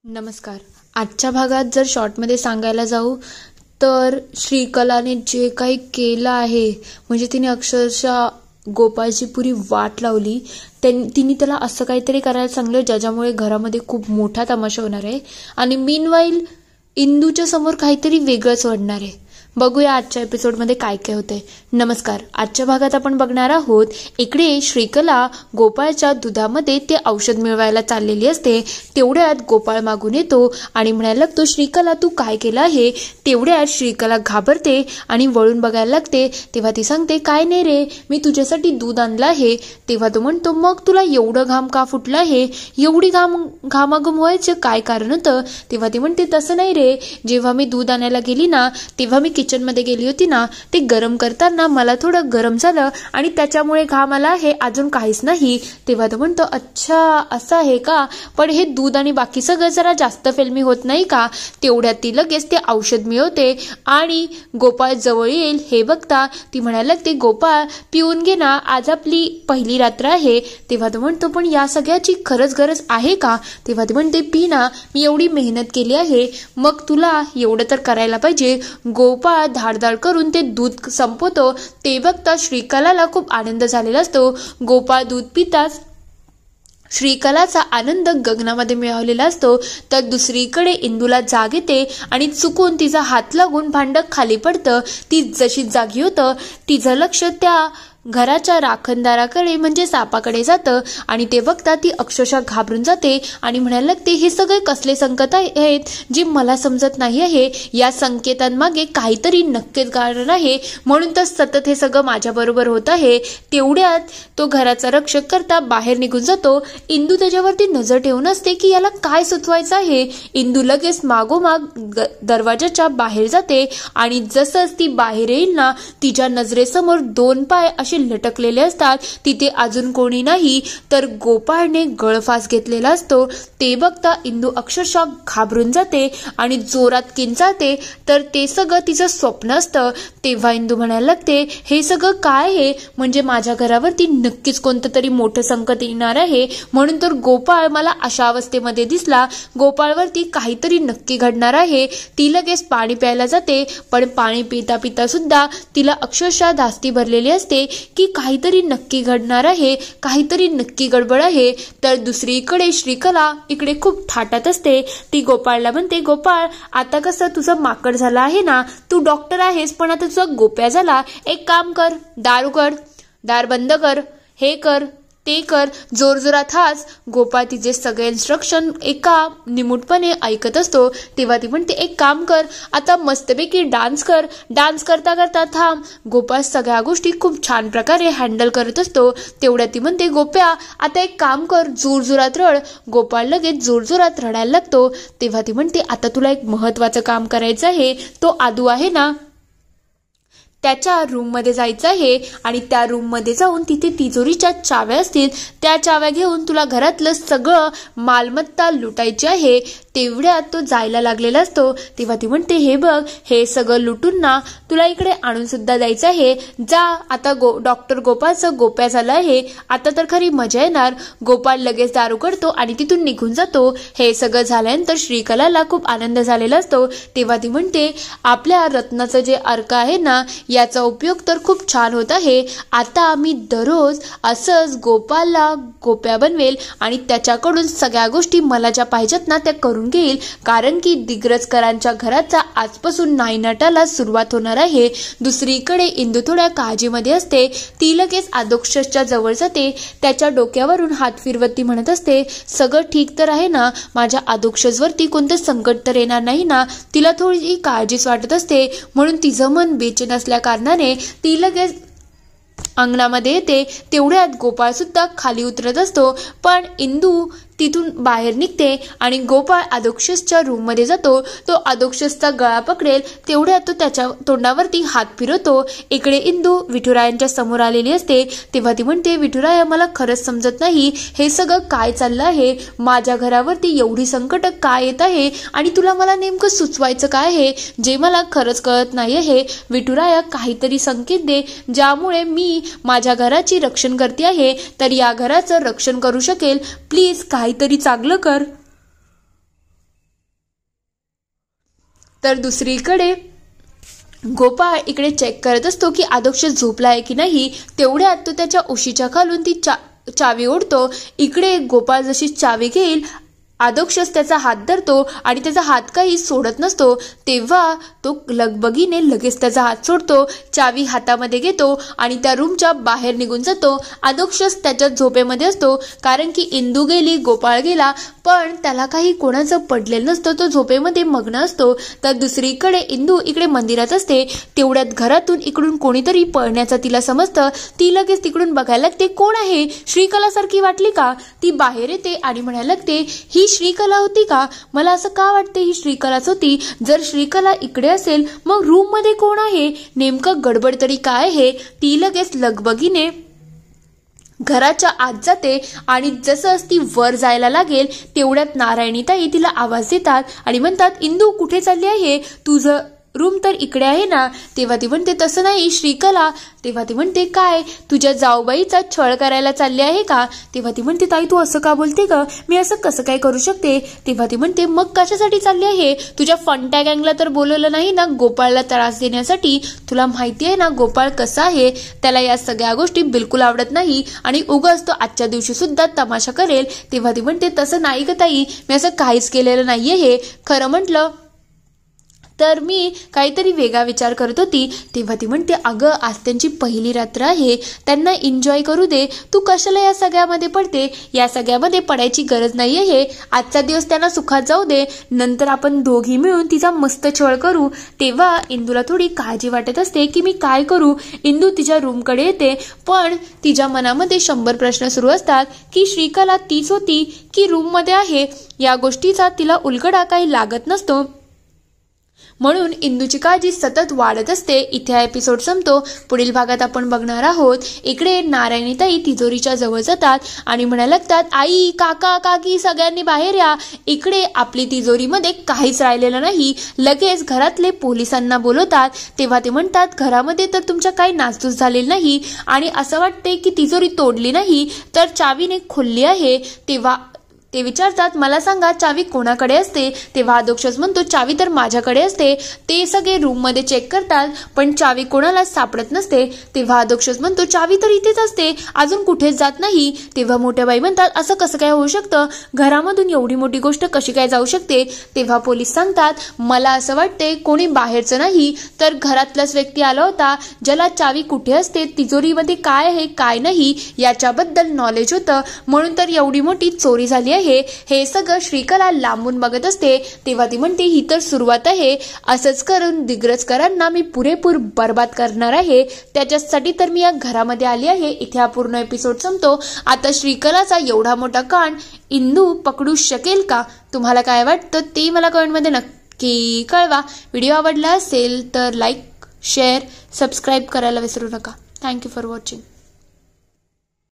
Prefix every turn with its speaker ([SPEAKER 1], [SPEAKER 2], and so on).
[SPEAKER 1] नमस्कार. आजच्या भागात जर शॉर्टमध्ये सांगायला जाऊ तर श्रीकलाने जे काही केलं आहे म्हणजे तिने अक्षरशः गोपाळची पुरी वाट लावली. तिने त्याला असं काहीतरी करायला सांगलं ज्याच्यामुळे घरामध्ये खूप मोठा तमाशा होणार आहे आणि मीनवाईल इंदूच्या समोर काहीतरी वेगळंच घडणार आहे. बघूया आजच्या एपिसोडमध्ये काय काय होतंय. नमस्कार. आजच्या भागात आपण बघणार आहोत इकडे श्रीकला गोपाळच्या दुधामध्ये ते औषध मिळवायला चाललेली असते. तेवढ्यात गोपाळ मागून येतो आणि म्हणायला लागतो, श्रीकला तू काय केलं आहे. तेवढ्यात श्रीकला घाबरते आणि वळून बघायला लागते. तेव्हा ती सांगते, काय नाही रे, मी तुझ्यासाठी दूध आणलं आहे. तेव्हा तो म्हणतो, मग तुला एवढं घाम का फुटला आहे, एवढी घामाघूम व्हायचं काय कारण होतं. तेव्हा ती म्हणते, तसं नाही रे, जेव्हा मी दूध आणायला गेली ना तेव्हा मी किचन मध्ये गेली होती ना, ते गरम करताना मला थोडं गरम झालं आणि त्याच्यामुळे घाम आला आहे, अजून काहीच नाही. तेव्हा तो म्हणतो, अच्छा असं आहे का, पण हे दूध आणि बाकी सगळं जरा जास्त फिल्मी होत नाही का. तेवढ्यात ती लगेच ते औषध मिळवते आणि गोपाळ जवळ येईल हे बघता ती म्हणायला लागते, गोपाळ पिऊन घे ना, आज आपली पहिली रात्र आहे. तेव्हा तो म्हणतो, पण या सगळ्याची खरंच गरज आहे का. तेव्हा ती म्हणते, पी ना, मी एवढी मेहनत केली आहे, मग तुला एवढं तर करायला पाहिजे. गोपाळ धाडधाड करून ते दूध संपवतो. ते बघता श्रीकलाला खूप आनंद झालेला असतो. गोपाळ दूध पिताच श्रीकलाचा आनंद गगनामध्ये मिळवलेला असतो. तर दुसरीकडे इंदूला जाग येते आणि चुकून तिचा हात लागून भांड खाली पडतं. ती जशी जागी होतं तिचं लक्ष त्या घराच्या राखणदाराकडे म्हणजे सापाकडे जातं आणि ते बघता ती अक्षरशः घाबरून जाते आणि म्हणायला लागते, हे सगळे कसले संकेत आहेत जे मला समजत नाही आहे. या संकेतांमागे काहीतरी नक्कीच कारण आहे, म्हणून तर सतत हे सगळं माझ्या बरोबर होत आहे. तेवढ्यात तो घराचा रक्षक करता बाहेर निघून जातो. इंदू त्याच्यावरती नजर ठेवून असते की याला काय सुचवायचं आहे. इंदू लगेच मागोमाग दरवाजाच्या बाहेर जाते आणि जसंच ती बाहेर येईल ना, तिच्या नजरेसमोर दोन पाय लटकलेले असतात. तिथे अजून कोणी नाही तर गोपाळने गळफास घेतलेला असतो. ते बघता इंदू अक्षरशः घाबरून जाते आणि जोरात किंचाळते. तर ते सगळं तिचं स्वप्न असतं. तेव्हा इंदू म्हणायला लागते, हे सगळं काय आहे, म्हणजे माझ्या घरावरती नक्कीच कोणतं तरी मोठं संकट येणार आहे, म्हणून तर गोपाळ मला अशा अवस्थेमध्ये दिसला. गोपाळवरती काहीतरी नक्की घडणार आहे. ती लगेच पाणी प्यायला जाते, पण पाणी पिता पिता सुद्धा तिला अक्षरशः धास्ती भरलेली असते की काहीतरी नक्की घडणार आहे, काहीतरी नक्की गडबड आहे. तर दुसरीकडे श्रीकला इकडे खूप थाटात असते. ती गोपाळला म्हणते, गोपाळ आता कसं तुझं माकड झालं आहे ना, तू डॉक्टर आहेस पण आता तुझा गोप्या झाला. एक काम कर, दार उघड, दार बंद कर, हे कर ते कर, जोरजोरात हास. गोपाळ तिचे सगळे इन्स्ट्रक्शन एका निमूटपणे ऐकत असतो. तेव्हा ती म्हणते, एक काम कर, आता मस्तपैकी डान्स कर, डान्स करता करता थांब. गोपाळ सगळ्या गोष्टी खूप छान प्रकारे हँडल करत असतो. तेवढ्या ती म्हणते, गोप्या आता एक काम कर, जोरजोरात रड. गोपाळ लगेच जोरजोरात रडायला लागतो. तेव्हा ती म्हणते, आता तुला एक महत्वाचं काम करायचं आहे. तो आदू आहे ना, त्याच्या रूममध्ये जायचं आहे आणि त्या रूममध्ये जाऊन तिथे तिजोरीच्या चाव्या असतील, त्या चाव्या घेऊन तुला घरातलं सगळं मालमत्ता लुटायची आहे. तेवढ्यात तो जायला लागलेला असतो. तेव्हा ती म्हणते, हे बघ, हे सगळं लुटून ना तुला इकडे आणून सुद्धा द्यायचं आहे. जा आता. डॉक्टर गोपाळचं गोप्या झालं आहे, आता तर खरी मजा येणार. गोपाळ लगेच दार उघडतो आणि तिथून निघून जातो. हे सगळं झाल्यानंतर श्रीकलाला खूप आनंद झालेला असतो. तेव्हा ती म्हणते, आपल्या रत्नाचं जे अर्क आहे ना, याचा उपयोग तर खूप छान होत आहे. आता मी दररोज असंच गोपाळला गोप्या बनवेल आणि त्याच्याकडून सगळ्या गोष्टी मला ज्या पाहिजेत ना त्या करून घेईल, कारण की दिग्रजकरांच्या घराचा आजपासून नायनाटाला सुरुवात होणार आहे. दुसरीकडे इंदू थोड्या काळजीमध्ये असते. ती लगेच आदोक्षसच्या जवळ जाते. त्याच्या डोक्यावरून हात फिरवत ती म्हणत असते, सगळं ठीक तर आहे ना, माझ्या आदोक्षसवरती कोणतं संकट तर येणार नाही ना. तिला थोडी काळजीच वाटत असते, म्हणून तिचं मन बेचैन असल्या कारणाने ती लगेच अंगणामध्ये येते. तेवढ्यात गोपाळ सुद्धा खाली उतरत असतो, पण इंदू तिथून बाहेर निघते आणि गोपाळ अदोक्षसच्या रूममध्ये जातो. तो अदोक्षसचा गळा पकडेल. तेवढ्यात तो त्याच्या तोंडावरती हात फिरवतो. इकडे इंदू विठुरायांच्या समोर आलेली असते. तेव्हा ती म्हणते, विठुराया मला खरंच समजत नाही, हे सगळं काय चाललं आहे, माझ्या घरावरती एवढी संकट काय येत आहे आणि तुला मला नेमकं सुचवायचं काय आहे जे मला खरंच कळत नाही आहे. विठुराया काहीतरी संकेत दे ज्यामुळे मी माझ्या घराची रक्षण करते आहे, तर या घराचं रक्षण करू शकेल. प्लीज काहीतरी चांगलं कर. तर दुसरीकडे गोपाळ इकडे चेक करत असतो की आदोक्ष झोपला आहे की नाही. तेवढ्यात तो त्याच्या उशीच्या खालून ती चावी ओढतो. इकडे गोपाळ जशी चावी घेईल आदोक्षच त्याचा हात धरतो आणि त्याचा हात काही सोडत नसतो. तेव्हा तो लगबगीने लगेच त्याचा हात सोडतो, चावी हातामध्ये घेतो आणि त्या रूमच्या बाहेर निघून जातो. आदोक्षच त्याच्या झोपेमध्ये असतो, कारण की इंदू गेली, गोपाळ गेला, पण त्याला काही कोणाचं पडलेलं नसतं. तो झोपेमध्ये मग्न असतो. तर दुसरीकडे इंदू इकडे मंदिरात असते. तेवढ्यात घरातून इकडून कोणीतरी पळण्याचं तिला समजतं. ती लगेच तिकडून बघायला लागते, कोण आहे? श्रीकलासारखी वाटली का? ती बाहेर येते आणि म्हणायला लागते, ही श्रीकला होती का? मला असं का वाटते ही श्रीकलाच होती. जर श्रीकला इकडे असेल मग रूम मध्ये कोण आहे? नेमकं गडबड तरी काय आहे? ती लगेच लगबगीने घराच्या आत जाते आणि जसंच ती वर जायला लागेल तेवढ्यात नारायणीताई तिला आवाज देतात आणि म्हणतात, इंदू कुठे चालली आहे? तुझं रूम तर इकडे आहे ना. तेव्हा ती म्हणते, तसं नाही श्रीकला. तेव्हा ती म्हणते, काय तुझ्या जाऊबाईचा छळ करायला चालले आहे का? तेव्हा ती म्हणते, ताई तू असं का बोलते ग? मी असं कसं काय करू शकते? तेव्हा ती म्हणते, मग कशासाठी चालली आहे? तुझ्या फंट्या गँगला तर बोलवलं नाही ना गोपाळला त्रास देण्यासाठी? तुला माहिती आहे ना गोपाळ कसा आहे? त्याला या सगळ्या गोष्टी बिलकुल आवडत नाही आणि उगाच तो आजच्या दिवशी सुद्धा तमाशा करेल. तेव्हा ती म्हणते, तसं नाही ग ताई, मी असं काहीच केलेलं नाहीये. हे खरं म्हटलं तर मी काहीतरी वेगळा विचार करत होती. तेव्हा ती म्हणते, अगं आज त्यांची पहिली रात्र आहे, त्यांना एन्जॉय करू दे. तू कशाला या सगळ्यामध्ये पडते? या सगळ्यामध्ये पडायची गरज नाही आहे. आजचा दिवस त्यांना सुखात जाऊ दे, नंतर आपण दोघी मिळून तिचा मस्त छळ करू. तेव्हा इंदूला थोडी काळजी वाटत असते की मी काय करू. इंदू तिच्या रूमकडे येते, पण तिच्या मनामध्ये 100 प्रश्न सुरू असतात की श्रीकला तीच होती की रूममध्ये आहे. या गोष्टीचा तिला उलगडा काही लागत नसतो, म्हणून इंदूची काळजी सतत वाढत असते. इथे हा एपिसोड संपतो. पुढील भागात आपण बघणार आहोत, इकडे नारायणीताई तिजोरीच्या जवळ जातात आणि म्हणायला लागतात, आई, काका, काकी सगळ्यांनी बाहेर या. इकडे आपली तिजोरीमध्ये काहीच राहिलेलं नाही. लगेच घरातले पोलिसांना बोलवतात. तेव्हा ते म्हणतात, घरामध्ये तर तुमच्या काही नासधूस झालेली नाही आणि असं वाटते की तिजोरी तोडली नाही तर चावीने खोलली आहे. तेव्हा ते विचारतात, मला सांगा चावी कोणाकडे असते? तेव्हा आदोक्षच म्हणतो, चावी तर माझ्याकडे असते. ते सगळे रूममध्ये चेक करतात पण चावी कोणालाच सापडत नसते. तेव्हा आदोक्षच म्हणतो, चावी तर इथेच असते, अजून कुठेच जात नाही. तेव्हा मोठ्या बाई म्हणतात, असं कसं काय होऊ शकतं? घरामधून एवढी मोठी गोष्ट कशी काय जाऊ शकते? तेव्हा पोलीस सांगतात, मला असं वाटते कोणी बाहेरचं नाही तर घरातलाच व्यक्ती आला होता, ज्याला चावी कुठे असते, तिजोरीमध्ये काय आहे काय नाही याच्याबद्दल नॉलेज होतं, म्हणून तर एवढी मोठी चोरी झाली आहे. हे सगळं श्रीकला लांबून बघत असते. तेव्हा ती म्हणते, ही तर सुरुवात आहे. असंच करून दिग्रजकरांना मी पुरेपूर बर्बाद करणार आहे. त्याच्यासाठी तर मी या घरामध्ये आली आहे. इथे हा पूर्ण एपिसोड संपतो. आता श्रीकलाचा एवढा मोठा कान इंदू पकडू शकेल का? तुम्हाला काय वाटतं ते मला कमेंटमध्ये नक्की कळवा. व्हिडिओ आवडला असेल तर लाईक, शेअर, सबस्क्राईब करायला विसरू नका. Thank you for watching.